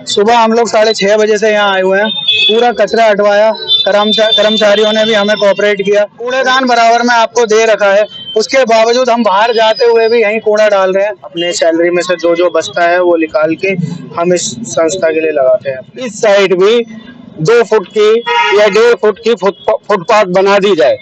सुबह हम लोग 6:30 बजे से यहाँ आए हुए हैं। पूरा कचरा हटवाया, कर्मचारियों ने भी हमें कोऑपरेट किया। कूड़ेदान बराबर में आपको दे रखा है, उसके बावजूद हम बाहर जाते हुए भी यहीं कूड़ा डाल रहे हैं। अपने सैलरी में से जो जो बचता है वो निकाल के हम इस संस्था के लिए लगाते हैं। इस साइड भी 2 फुट की या 1.5 फुट की फुटपाथ बना दी जाए,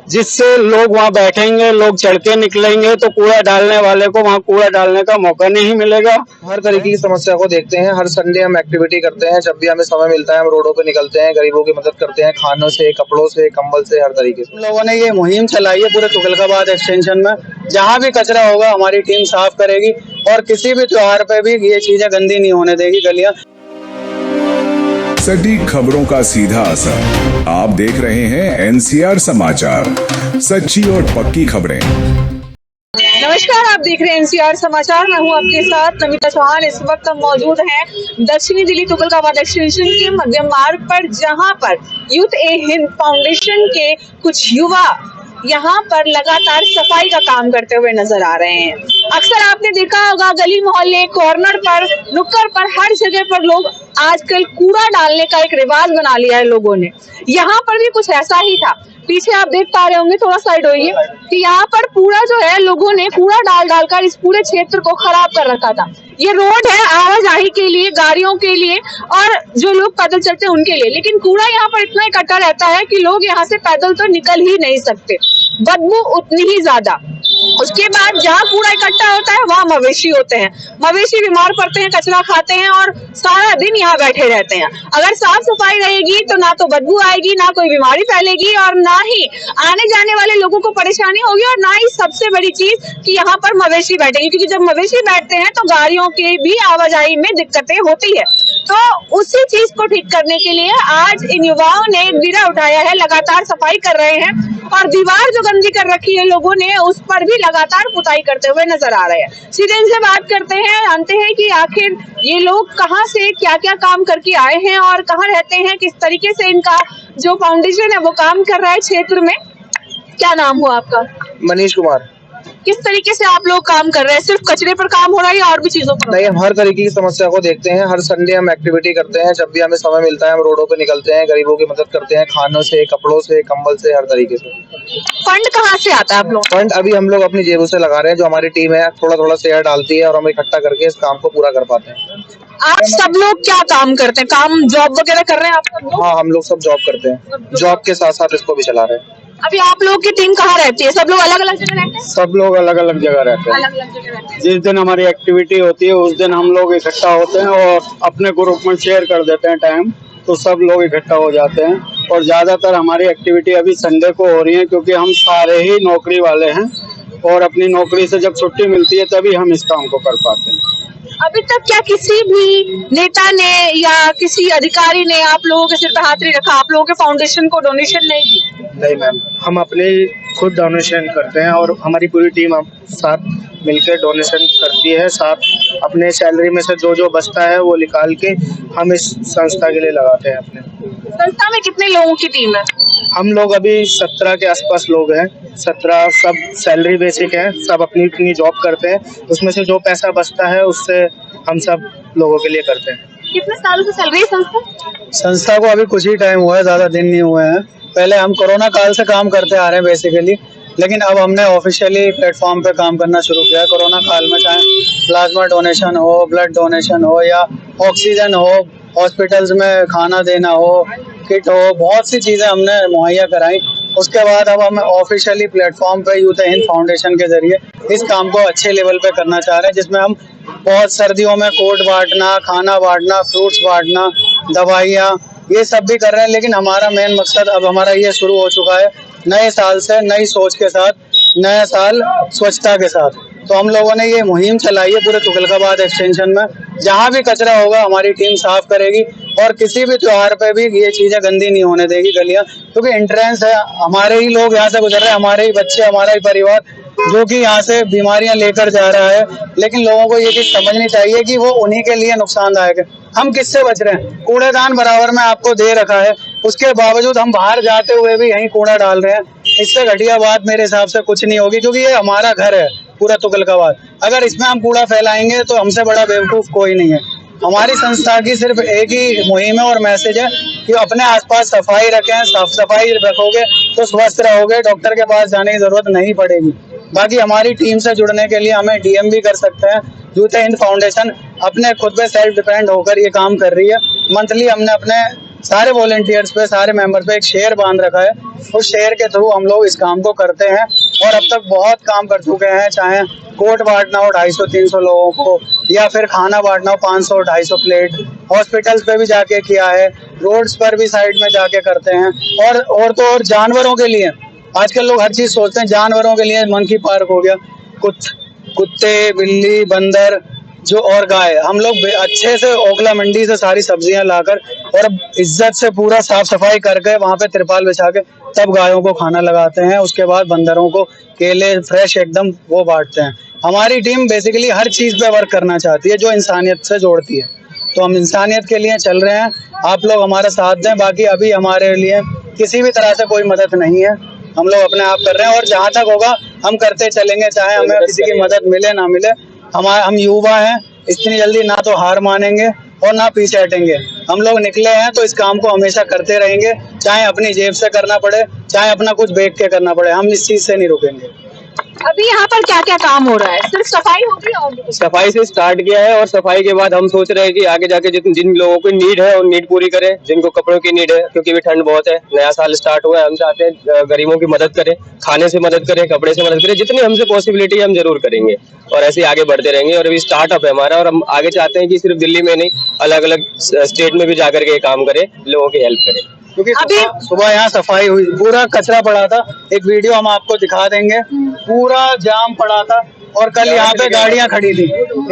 जिससे लोग वहाँ बैठेंगे, लोग चढ़ के निकलेंगे तो कूड़ा डालने वाले को वहाँ कूड़ा डालने का मौका नहीं मिलेगा। हर तरीके की समस्या को देखते हैं। हर संडे हम एक्टिविटी करते हैं। जब भी हमें समय मिलता है हम रोडों पे निकलते हैं, गरीबों की मदद करते हैं, खानों से, कपड़ों से, कंबल से, हर तरीके से। हम लोगों ने ये मुहिम चलाई है पूरे तुगलकाबाद एक्सटेंशन में। जहाँ भी कचरा होगा हमारी टीम साफ करेगी और किसी भी त्योहार पे भी ये चीजें गंदी नहीं होने देगी गलियां। सटीक खबरों का सीधा असर। आप देख रहे हैं एनसीआर समाचार, सच्ची और पक्की खबरें। नमस्कार, आप देख रहे हैं एनसीआर समाचार। मैं हूं आपके साथ नमिता चौहान। इस वक्त हम मौजूद हैं दक्षिणी दिल्ली तुगलकाबाद एक्सटेंशन के मध्य मार्ग पर, जहां पर यूथ ए हिंद फाउंडेशन के कुछ युवा यहाँ पर लगातार सफाई का काम करते हुए नजर आ रहे हैं। अक्सर आपने देखा होगा गली मोहल्ले, कॉर्नर पर, नुक्कड़ पर, हर जगह पर लोग आजकल कूड़ा डालने का एक रिवाज बना लिया है लोगों ने। यहाँ पर भी कुछ ऐसा ही था। पीछे आप देख पा रहे होंगे, थोड़ा साइड होइए, कि यहाँ पर पूरा जो है लोगों ने कूड़ा डाल डालकर इस पूरे क्षेत्र को खराब कर रखा था। ये रोड है आवाजाही के लिए, गाड़ियों के लिए और जो लोग पैदल चलते हैं उनके लिए, लेकिन कूड़ा यहाँ पर इतना इकट्ठा रहता है कि लोग यहाँ से पैदल तो निकल ही नहीं सकते। बदबू उतनी ही ज्यादा। उसके बाद जहाँ कूड़ा इकट्ठा होता है वहाँ मवेशी होते हैं। मवेशी बीमार पड़ते हैं, कचरा खाते हैं और सारा दिन यहाँ बैठे रहते हैं। अगर साफ सफाई रहेगी तो ना तो बदबू आएगी, ना कोई बीमारी फैलेगी और ना ही आने जाने वाले लोगों को परेशानी होगी, और ना ही सबसे बड़ी चीज कि यहाँ पर मवेशी बैठेंगे, क्योंकि जब मवेशी बैठते हैं तो गाड़ियों की भी आवाजाही में दिक्कतें होती है। तो उसी चीज को ठीक करने के लिए आज इन युवाओं ने एक बीड़ा उठाया है, लगातार सफाई कर रहे हैं और दीवार जो गंदी कर रखी है लोगों ने उस पर भी लगातार पुताई करते हुए नजर आ रहे हैं। सीधे इनसे बात करते हैं, जानते हैं कि आखिर ये लोग कहाँ से क्या क्या काम करके आए हैं और कहाँ रहते हैं, किस तरीके से इनका जो फाउंडेशन है वो काम कर रहा है क्षेत्र में। क्या नाम हुआ आपका? मनीष कुमार। किस तरीके से आप लोग काम कर रहे हैं? सिर्फ कचरे पर काम हो रहा है या और भी चीजों पर? नहीं, हम हर तरीके की समस्या को देखते हैं। हर संडे हम एक्टिविटी करते हैं। जब भी हमें समय मिलता है हम रोडों पे निकलते हैं, गरीबों की मदद करते हैं, खानों से, कपड़ों से, कंबल से, हर तरीके से। फंड कहाँ से आता है आप लोग? फंड अभी हम लोग अपनी जेबों से लगा रहे हैं। जो हमारी टीम है थोड़ा थोड़ा शेयर डालती है और हम इकट्ठा करके इस काम को पूरा कर पाते हैं। आप सब लोग क्या काम करते हैं? काम जॉब वगैरह कर रहे हैं आप सब लोग? हाँ, हम लोग सब जॉब करते हैं। जॉब के साथ साथ इसको भी चला रहे हैं। अभी आप लोग की टीम कहाँ रहती है? सब लोग अलग अलग जगह रहते हैं? सब लोग अलग अलग जगह रहते हैं। अलग अलग जगह रहते हैं। जिस दिन हमारी एक्टिविटी होती है उस दिन हम लोग इकट्ठा होते हैं और अपने ग्रुप में शेयर कर देते हैं टाइम, तो सब लोग इकट्ठा हो जाते हैं। और ज्यादातर हमारी एक्टिविटी अभी संडे को हो रही है, क्योंकि हम सारे ही नौकरी वाले हैं और अपनी नौकरी से जब छुट्टी मिलती है तभी हम इस काम को कर पाते हैं। अभी तक क्या किसी भी नेता ने या किसी अधिकारी ने आप लोगों के सिर पे हाथ नहीं रखा? आप लोगों के फाउंडेशन को डोनेशन नहीं दी? नहीं मैम, हम अपने खुद डोनेशन करते हैं और हमारी पूरी टीम हम साथ मिलकर डोनेशन करती है। साथ अपने सैलरी में से जो जो बचता है वो निकाल के हम इस संस्था के लिए लगाते हैं। अपने संस्था में कितने लोगों की टीम है? हम लोग अभी 17 के आसपास लोग हैं। 17 सब सैलरी बेसिक है, सब अपनी अपनी जॉब करते हैं। उसमें से जो पैसा बचता है उससे हम सब लोगों के लिए करते हैं। कितने सालों से चल रही है संस्था? संस्था को अभी कुछ ही टाइम हुआ है, ज्यादा दिन नहीं हुए हैं। पहले हम कोरोना काल से काम करते आ रहे हैं बेसिकली, लेकिन अब हमने ऑफिशियली प्लेटफॉर्म पे काम करना शुरू किया है। कोरोना काल में चाहे प्लाज्मा डोनेशन हो, ब्लड डोनेशन हो या ऑक्सीजन हो, हॉस्पिटल्स में खाना देना हो, किट हो, बहुत सी चीजें हमने मुहैया कराई। उसके बाद अब हम ऑफिशियली प्लेटफॉर्म पे यूथ हिंद फाउंडेशन के जरिए इस काम को अच्छे लेवल पे करना चाह रहे हैं, जिसमें हम बहुत सर्दियों में कोट बांटना, खाना बांटना, फ्रूट्स बांटना, दवाइयाँ, ये सब भी कर रहे हैं। लेकिन हमारा मेन मकसद अब हमारा ये शुरू हो चुका है, नए साल से नई सोच के साथ, नया साल स्वच्छता के साथ। तो हम लोगों ने ये मुहिम चलाई है पूरे तुगलकाबाद एक्सटेंशन में। जहाँ भी कचरा होगा हमारी टीम साफ करेगी और किसी भी त्योहार पे भी ये चीजें गंदी नहीं होने देगी गलियां, क्योंकि एंट्रेंस है, हमारे ही लोग यहाँ से गुजर रहे हैं, हमारे ही बच्चे, हमारा ही परिवार जो कि यहाँ से बीमारियां लेकर जा रहा है। लेकिन लोगों को ये चीज समझनी चाहिए कि वो उन्हीं के लिए नुकसानदायक है। हम किससे बच रहे हैं? कूड़ेदान बराबर में आपको दे रखा है, उसके बावजूद हम बाहर जाते हुए भी यहीं कूड़ा डाल रहे हैं। इससे घटिया बात मेरे हिसाब से कुछ नहीं होगी, क्योंकि ये हमारा घर है पूरा तुगलकाबाद। अगर इसमें हम कूड़ा फैलाएंगे तो हमसे बड़ा बेवकूफ कोई नहीं है। हमारी संस्था की सिर्फ एक ही मुहिम है और मैसेज है कि अपने आसपास सफाई रखें, साफ सफाई रखोगे तो स्वस्थ रहोगे, डॉक्टर के पास जाने की जरूरत नहीं पड़ेगी। बाकी हमारी टीम से जुड़ने के लिए हमें डीएम भी कर सकते हैं। यूथ हिंद फाउंडेशन अपने खुद पे सेल्फ डिपेंड होकर ये काम कर रही है। मंथली हमने अपने सारे वॉलेंटियर्स पे, सारे मेंबर पे एक शेयर बांध रखा है। उस शेयर के थ्रू हम लोग इस काम को करते हैं और अब तक बहुत काम कर चुके हैं। चाहे कोट बांटना हो 250-300 लोगों को, या फिर खाना बांटना हो 500-250 प्लेट, हॉस्पिटल्स पे भी जाके किया है, रोड्स पर भी साइड में जाके करते हैं। और तो और जानवरों के लिए आजकल लोग हर चीज सोचते हैं, जानवरों के लिए मंकी पार्क हो गया, कुत्ते, बिल्ली, बंदर जो और गाय, हम लोग अच्छे से ओखला मंडी से सारी सब्जियां लाकर और इज्जत से पूरा साफ सफाई करके वहां पे तिरपाल बिछा के तब गायों को खाना लगाते हैं। उसके बाद बंदरों को केले फ्रेश एकदम वो बांटते हैं। हमारी टीम बेसिकली हर चीज पे वर्क करना चाहती है जो इंसानियत से जोड़ती है, तो हम इंसानियत के लिए चल रहे हैं। आप लोग हमारा साथ दें। बाकी अभी हमारे लिए किसी भी तरह से कोई मदद नहीं है, हम लोग अपने आप कर रहे हैं और जहां तक होगा हम करते चलेंगे, चाहे हमें किसी की मदद मिले ना मिले। हम युवा हैं, इतनी जल्दी ना तो हार मानेंगे और ना पीछे हटेंगे। हम लोग निकले हैं तो इस काम को हमेशा करते रहेंगे, चाहे अपनी जेब से करना पड़े, चाहे अपना कुछ बेच के करना पड़े, हम इस चीज से नहीं रुकेंगे। अभी यहाँ पर क्या क्या काम हो रहा है? सिर्फ सफाई हो रही है और भी कुछ? सफाई से स्टार्ट किया है और सफाई के बाद हम सोच रहे हैं कि आगे जाके जिन लोगों को नीड है और नीड पूरी करें, जिनको कपड़ों की नीड है, क्योंकि अभी ठंड बहुत है, नया साल स्टार्ट हुआ है, हम चाहते हैं गरीबों की मदद करें, खाने से मदद करें, कपड़े से मदद करें, जितनी हमसे पॉसिबिलिटी हम जरूर करेंगे और ऐसे आगे बढ़ते रहेंगे। और अभी स्टार्टअप है हमारा और हम आगे चाहते हैं कि सिर्फ दिल्ली में नहीं, अलग अलग स्टेट में भी जाकर के काम करें, लोगों की हेल्प करें। क्योंकि सुबह यहाँ सफाई हुई, पूरा कचरा पड़ा था, एक वीडियो हम आपको दिखा देंगे, पूरा जाम पड़ा था और कल यहाँ पे गाड़ियां खड़ी थी।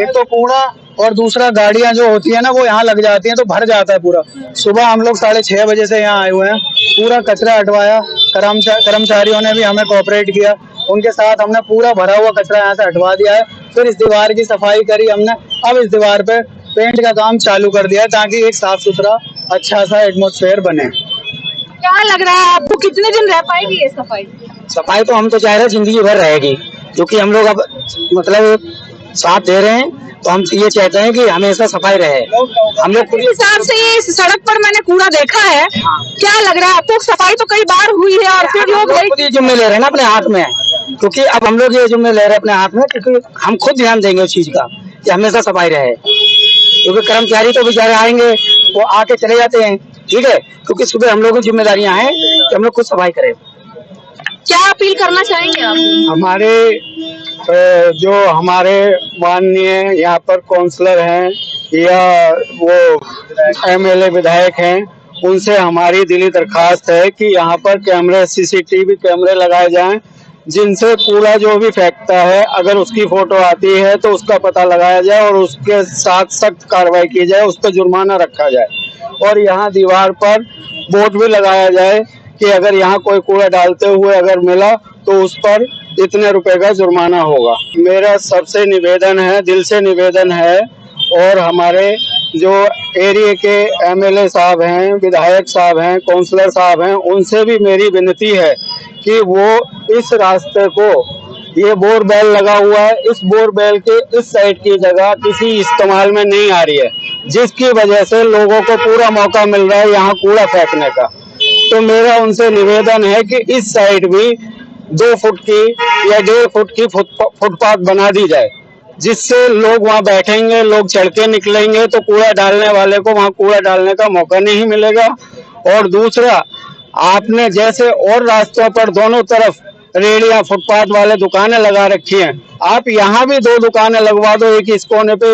एक तो कूड़ा और दूसरा गाड़ियां जो होती है ना वो यहाँ लग जाती हैं तो भर जाता है पूरा। सुबह हम लोग 6:30 बजे से यहाँ आए हुए हैं, पूरा कचरा हटवाया, कर्मचारियों ने भी हमें कोऑपरेट किया, उनके साथ हमने पूरा भरा हुआ कचरा यहाँ से हटवा दिया है। फिर इस दीवार की सफाई करी हमने, अब इस दीवार पे पेंट का काम चालू कर दिया ताकि एक साफ सुथरा अच्छा सा एटमॉस्फेयर बने। क्या लग रहा है आपको, कितने दिन रह पाएगी ये सफाई? सफाई तो हम तो चाह रहे हैं जिंदगी भर रहेगी, क्योंकि हम लोग अब मतलब साथ दे रहे हैं तो हम ये चाहते हैं कि हमेशा सफाई रहे। हम लोग इस हिसाब से ये सड़क पर मैंने कूड़ा देखा है, क्या लग रहा है आपको? सफाई तो कई बार हुई है और फिर लोग ये जिम्मे ले रहे हैं ना अपने हाथ में, क्योंकि अब हम लोग ये जिम्मे ले रहे हैं अपने हाथ में, क्योंकि हम खुद ध्यान देंगे उस चीज का कि हमेशा सफाई रहे। क्योंकि कर्मचारी तो बेचारे आएंगे वो आके चले जाते हैं, ठीक है, क्योंकि सुबह हम लोगों की जिम्मेदारियां हैं कि हम लोग खुद सफाई करें। क्या अपील करना चाहेंगे आप? जो हमारे माननीय यहाँ पर काउंसलर हैं या वो एमएलए विधायक हैं, उनसे हमारी दिली दरखास्त है कि यहाँ पर कैमरे, सीसीटीवी कैमरे लगाए जाएं, जिनसे कूड़ा जो भी फेंकता है अगर उसकी फोटो आती है तो उसका पता लगाया जाए और उसके साथ सख्त कार्रवाई की जाए, उस पर जुर्माना रखा जाए। और यहाँ दीवार पर बोर्ड भी लगाया जाए कि अगर यहाँ कोई कूड़ा डालते हुए अगर मिला तो उस पर इतने रुपए का जुर्माना होगा। मेरा सबसे निवेदन है, दिल से निवेदन है, और हमारे जो एरिया के एमएलए साहब हैं, विधायक साहब हैं, काउंसलर साहब हैं, उनसे भी मेरी विनती है कि वो इस रास्ते को, ये बोरवेल लगा हुआ है, इस बोरवेल के इस साइड की जगह किसी इस्तेमाल में नहीं आ रही है, जिसकी वजह से लोगों को पूरा मौका मिल रहा है यहाँ कूड़ा फेंकने का। तो मेरा उनसे निवेदन है कि इस साइड भी 2 फुट की या 1.5 फुट की फुटपाथ बना दी जाए, जिससे लोग वहाँ बैठेंगे, लोग चढ़ के निकलेंगे तो कूड़ा डालने वाले को वहाँ कूड़ा डालने का मौका नहीं मिलेगा। और दूसरा, आपने जैसे और रास्तों पर दोनों तरफ रेडियां, फुटपाथ वाले दुकानें लगा रखी हैं, आप यहाँ भी 2 दुकानें लगवा दो, एक इस कोने पे,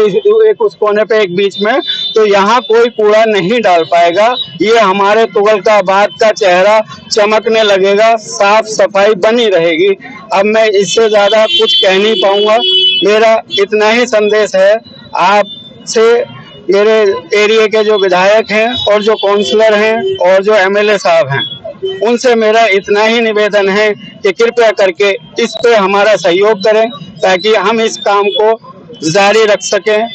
एक उस कोने पे, एक बीच में, तो यहाँ कोई कूड़ा नहीं डाल पाएगा। ये हमारे तुगलकाबाद का चेहरा चमकने लगेगा, साफ सफाई बनी रहेगी। अब मैं इससे ज्यादा कुछ कह नहीं पाऊंगा, मेरा इतना ही संदेश है आपसे, मेरे एरिया के जो विधायक हैं और जो काउंसलर हैं और जो एमएलए साहब हैं, उनसे मेरा इतना ही निवेदन है कि कृपया करके इस पे हमारा सहयोग करें ताकि हम इस काम को जारी रख सकें।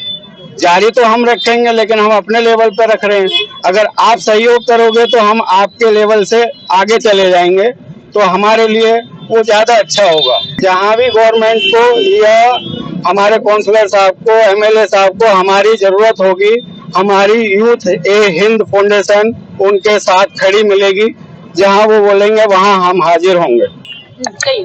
जारी तो हम रखेंगे लेकिन हम अपने लेवल पर रख रहे हैं, अगर आप सहयोग करोगे तो हम आपके लेवल से आगे चले जाएंगे, तो हमारे लिए वो ज्यादा अच्छा होगा। जहाँ भी गवर्नमेंट को या हमारे काउंसलर साहब को, एमएलए साहब को हमारी जरूरत होगी हमारी यूथ ए हिंद फाउंडेशन उनके साथ खड़ी मिलेगी। जहां वो बोलेंगे वहां हम हाजिर होंगे।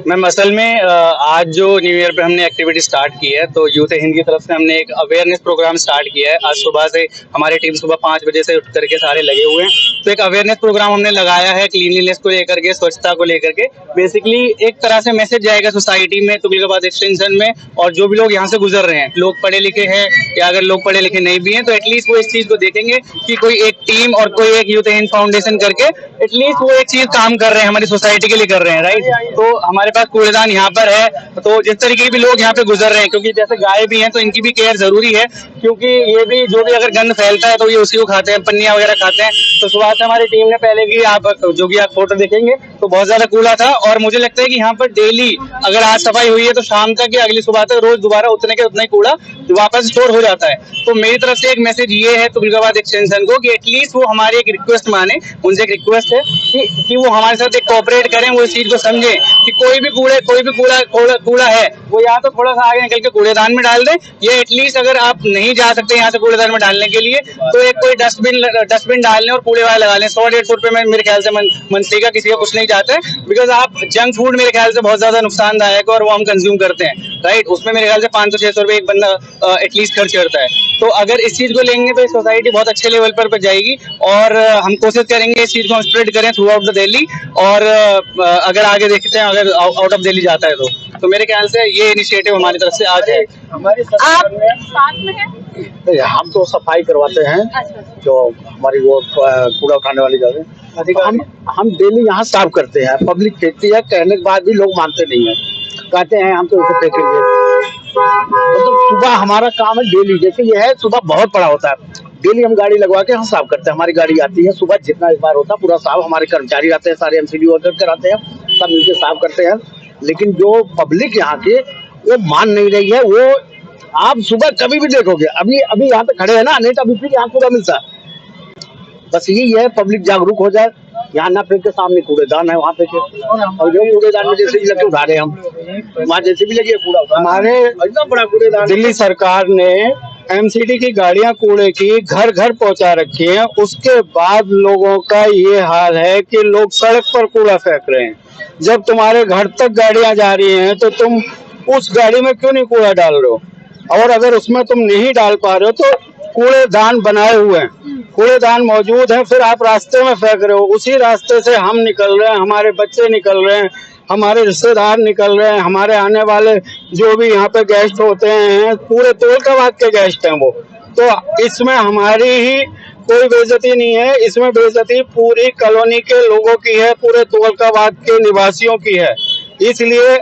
मैम असल में आज जो न्यू ईयर पे हमने एक्टिविटी स्टार्ट की है, तो यूथ हिंद की तरफ से हमने एक अवेयरनेस प्रोग्राम स्टार्ट किया है। आज सुबह से हमारी टीम सुबह 5 बजे से उठ करके सारे लगे हुए हैं। तो एक अवेयरनेस प्रोग्राम हमने लगाया है क्लीनलीनेस को लेकर के, स्वच्छता को लेकर के। बेसिकली एक तरह से मैसेज जाएगा सोसाइटी में, तुगलकाबाद एक्सटेंशन में, और जो भी लोग यहाँ से गुजर रहे हैं, लोग पढ़े लिखे हैं या अगर लोग पढ़े लिखे नहीं भी हैं, तो एटलीस्ट वो इस चीज को देखेंगे कि कोई एक टीम और कोई एक यूथ हिंद फाउंडेशन करके एटलीस्ट वो एक चीज काम कर रहे हैं, हमारी सोसाइटी के लिए कर रहे हैं, राइट। तो हमारे पास कूड़ेदान यहाँ पर है, तो जिस तरीके के भी लोग यहाँ पे गुजर रहे हैं, क्योंकि जैसे गाय भी हैं तो इनकी भी केयर जरूरी है, क्योंकि ये भी जो भी अगर गंद फैलता है तो ये उसी को खाते हैं, पन्नियां वगैरह खाते हैं। तो सुबह से हमारी टीम ने पहले की आप जो भी आप फोटो देखेंगे तो बहुत ज्यादा कूड़ा था, और मुझे लगता है कि यहाँ पर डेली अगर आज सफाई हुई है तो शाम तक या अगली सुबह तक रोज दोबारा उतने के उतना ही कूड़ा वापस स्टोर हो जाता है। तो मेरी तरफ से एक मैसेज ये है तुगलकाबाद एक्सटेंशन को कि एटलीस्ट वो हमारी एक रिक्वेस्ट माने, उनसे एक रिक्वेस्ट है कि वो हमारे साथ एक कोऑपरेट करें, वो इस चीज को समझे कि कोई भी कूड़ा है वो या तो थोड़ा सा आगे निकल के कूड़ेदान में डाल दें, या एटलीस्ट अगर आप नहीं जा सकते यहाँ से कूड़ेदान में डालने के लिए तो एक कोई डस्टबिन डाल लें और कूड़े वाले लगा लें। 100-150 रुपए में मेरे ख्याल से मंथली का किसी का कुछ नहीं जाता है, बिकॉज आप जंक फूड मेरे ख्याल से बहुत ज्यादा नुकसानदायक है और वो हम कंज्यूम करते हैं, राइट। उसमें मेरे ख्याल से 500-600 रुपए एक बंदा एटलीस्ट खर्च करता है। तो अगर इस चीज को लेंगे तो सोसाइटी बहुत अच्छे लेवल पर जाएगी, और हम कोशिश करेंगे इस चीज को हम स्प्रेड करें थ्रू आउट द दिल्ली, और अगर आगे देखते हैं अगर आउट ऑफ दिल्ली जाता है तो मेरे ख्याल से ये इनिशिएटिव हमारी तरफ से आज है। हमारी आप साथ में हैं? हम तो सफाई करवाते हैं, जो हमारी वो कूड़ा उठाने वाली जगह हम डेली यहाँ साफ करते हैं। पब्लिक फेंकती है, कहने के बाद भी लोग मानते नहीं है, कहते हैं हम तो इसे फेंकेंगे। मतलब सुबह हमारा काम है डेली, जैसे ये है सुबह बहुत बड़ा होता है, डेली हम गाड़ी लगवा के हम साफ करते हैं। हमारी गाड़ी आती है सुबह, जितना इस बार होता है पूरा साफ, हमारे कर्मचारी आते हैं, सारे एमसीडी वर्कर कराते हैं, सब मिलकर साफ करते हैं। लेकिन जो पब्लिक यहाँ के वो मान नहीं रही है, वो आप सुबह कभी भी देखोगे, अभी यहाँ पे खड़े हैं ना, नहीं तो अभी फिर यहाँ कूड़ा मिलता है। बस यही है, पब्लिक जागरूक हो जाए, यहाँ ना फेंक के, सामने कूड़ेदान है वहाँ फेंके, और जो कूड़ेदान में जैसे भी लगे उठा रहे हम, वहाँ जैसे भी लगे कूड़ा, हमारे एकदम बड़ा कूड़ेदान। दिल्ली सरकार ने एमसीडी की गाड़ियां कूड़े की घर घर पहुंचा रखी हैं, उसके बाद लोगों का ये हाल है कि लोग सड़क पर कूड़ा फेंक रहे हैं। जब तुम्हारे घर तक गाड़ियां जा रही हैं तो तुम उस गाड़ी में क्यों नहीं कूड़ा डाल रहे हो, और अगर उसमें तुम नहीं डाल पा रहे हो तो कूड़ेदान बनाए हुए हैं, कूड़ेदान मौजूद है, फिर आप रास्ते में फेंक रहे हो। उसी रास्ते से हम निकल रहे हैं, हमारे बच्चे निकल रहे हैं, हमारे रिश्तेदार निकल रहे हैं, हमारे आने वाले जो भी यहाँ पे गेस्ट होते हैं, पूरे तुगलकाबाद के गेस्ट हैं वो। तो इसमें हमारी ही कोई बेइज्जती नहीं है, इसमें बेइज्जती पूरी कॉलोनी के लोगों की है, पूरे तुगलकाबाद के निवासियों की है। इसलिए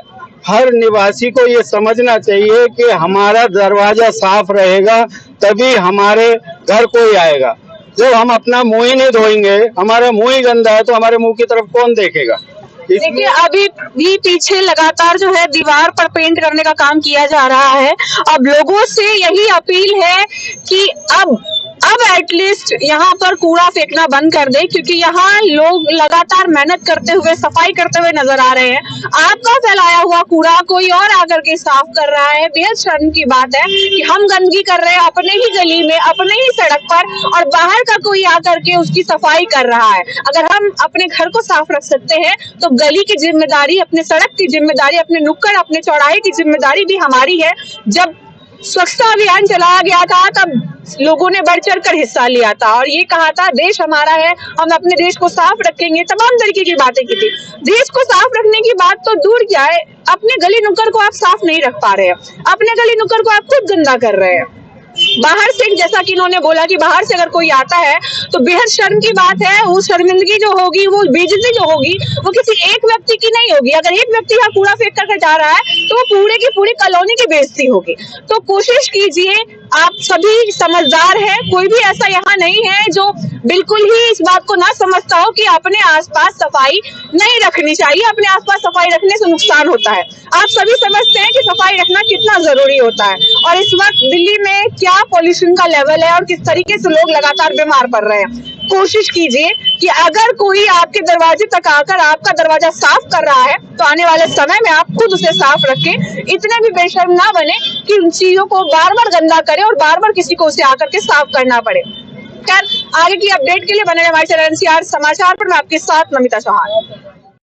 हर निवासी को ये समझना चाहिए कि हमारा दरवाजा साफ रहेगा तभी हमारे घर कोई आएगा। जब हम अपना मुंह ही नहीं धोएंगे, हमारा मुंह ही गंदा है, तो हमारे मुंह की तरफ कौन देखेगा। देखिए अभी भी पीछे लगातार जो है दीवार पर पेंट करने का काम किया जा रहा है। अब लोगों से यही अपील है कि अब एटलीस्ट यहाँ पर कूड़ा फेंकना बंद कर दे, क्योंकि यहाँ लोग लगातार मेहनत करते हुए, सफाई करते हुए नजर आ रहे हैं। आपका फैलाया हुआ कूड़ा कोई और आकर के साफ कर रहा है। बेहद शर्म की बात है कि हम गंदगी कर रहे हैं अपने ही गली में, अपने ही सड़क पर, और बाहर का कोई आकर के उसकी सफाई कर रहा है। अगर हम अपने घर को साफ रख सकते हैं तो गली की जिम्मेदारी, अपने सड़क की जिम्मेदारी, अपने नुक्कड़, अपने चौराहे की जिम्मेदारी भी हमारी है। जब स्वच्छता अभियान चलाया गया था तब लोगों ने बढ़ चढ़ कर हिस्सा लिया था और ये कहा था देश हमारा है, हम अपने देश को साफ रखेंगे, तमाम तरीके की बातें की थी। देश को साफ रखने की बात तो दूर क्या है, अपने गली नुक्कड़ को आप साफ नहीं रख पा रहे हैं, अपने गली नुक्कड़ को आप खुद गंदा कर रहे हैं। बाहर से, जैसा कि इन्होंने बोला कि बाहर से अगर कोई आता है तो बेहद शर्म की बात है। वो शर्मिंदगी जो होगी, वो बेइज्जती जो होगी, वो किसी एक व्यक्ति की नहीं होगी। अगर एक व्यक्ति यहाँ कूड़ा फेंक कर जा रहा है तो वो पूरे की पूरी कॉलोनी की बेइज्जती होगी। तो कोशिश कीजिए, आप सभी समझदार हैं, कोई भी ऐसा यहाँ नहीं है जो बिल्कुल ही इस बात को ना समझता हो कि अपने आसपास सफाई नहीं रखनी चाहिए, अपने आसपास सफाई रखने से नुकसान होता है। आप सभी समझते हैं कि सफाई रखना कितना जरूरी होता है, और इस वक्त दिल्ली में क्या पॉल्यूशन का लेवल है और किस तरीके से लोग लगातार बीमार पड़ रहे हैं। कोशिश कीजिए कि अगर कोई आपके दरवाजे तक आकर आपका दरवाजा साफ कर रहा है तो आने वाले समय में आप खुद उसे साफ रखें। इतने भी बेशर्म ना बने कि उन चीजों को बार बार गंदा करें और बार बार किसी को उसे आकर के साफ करना पड़े। खैर, आगे की अपडेट के लिए बने रहे हमारे चैनल एनसीआर समाचार पर। मैं आपके साथ नमिता चौहान।